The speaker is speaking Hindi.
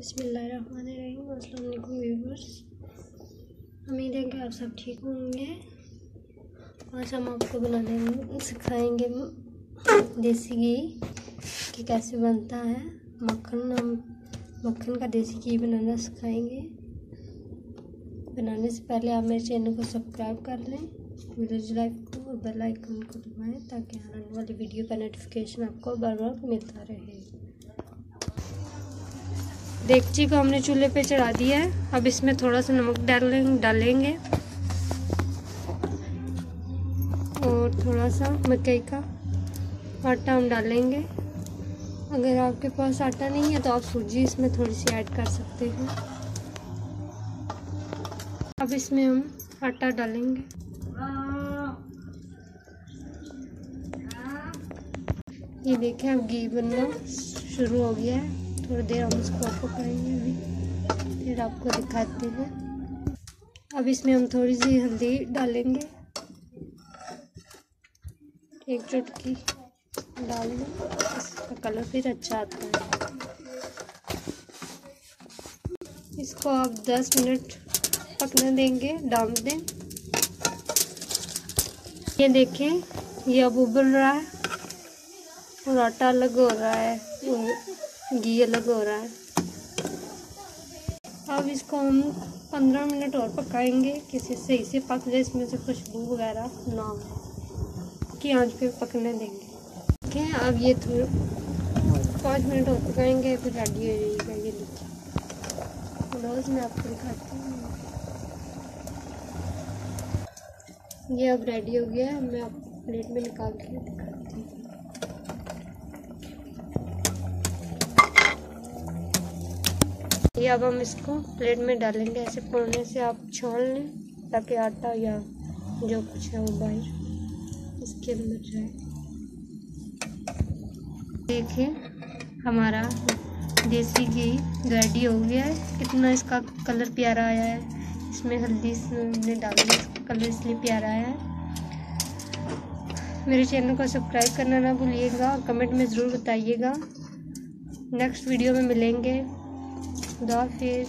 बिस्मिल्लाहिर्रहमानिर्रहीम। अस्सलाम वालेकुम व्यूअर्स, उम्मीद है कि आप सब ठीक होंगे। आज हम आपको बनाने सिखाएंगे देसी घी कि कैसे बनता है मक्खन। हम मक्खन का देसी घी बनाना सिखाएंगे। बनाने से पहले आप मेरे चैनल को सब्सक्राइब कर लें, विलेज लाइफ को, और बेल आइकन को दबाएं ताकि आने वाली वीडियो का नोटिफिकेशन आपको बार बार मिलता रहे। देगची को हमने चूल्हे पे चढ़ा दिया है। अब इसमें थोड़ा सा नमक डालेंगे और थोड़ा सा मकई का आटा हम डालेंगे। अगर आपके पास आटा नहीं है तो आप सूजी इसमें थोड़ी सी ऐड कर सकते हैं। अब इसमें हम आटा डालेंगे। ये देखें, अब घी बनना शुरू हो गया है। थोड़ी देर हम इसको पकाएंगे, अभी फिर आपको दिखाते हैं। अब इसमें हम थोड़ी सी हल्दी डालेंगे, एक चुटकी डाल दें, इसका कलर फिर अच्छा आता है। इसको आप 10 मिनट पकने देंगे, डाल दें। ये देखें, ये अब उबल रहा है और आटा अलग हो रहा है और घी अलग हो रहा है। अब इसको हम 15 मिनट और पकाएंगे, किसी सही से पक जाए, इसमें से खुशबू वगैरह ना हो कि आंच पे पकने देंगे। ठीक है, अब ये 5 मिनट और पकाएंगे, फिर रेडी हो जाएगा। ये देखिए, रोज़ मैं आपको दिखाती हूँ। ये अब रेडी हो गया है। मैं आपको प्लेट में निकाल के दिखाती हूँ। ये अब हम इसको प्लेट में डालेंगे। ऐसे कोने से आप छान लें ताकि आटा या जो कुछ है वो बाहर इसके अंदर जाए। देखिए, हमारा देसी घी रेडी हो गया है। कितना इसका कलर प्यारा आया है। इसमें हल्दी ने डाली, इसका कलर इसलिए प्यारा आया है। मेरे चैनल को सब्सक्राइब करना ना भूलिएगा और कमेंट में ज़रूर बताइएगा। नेक्स्ट वीडियो में मिलेंगे। खुदा हाफिज़।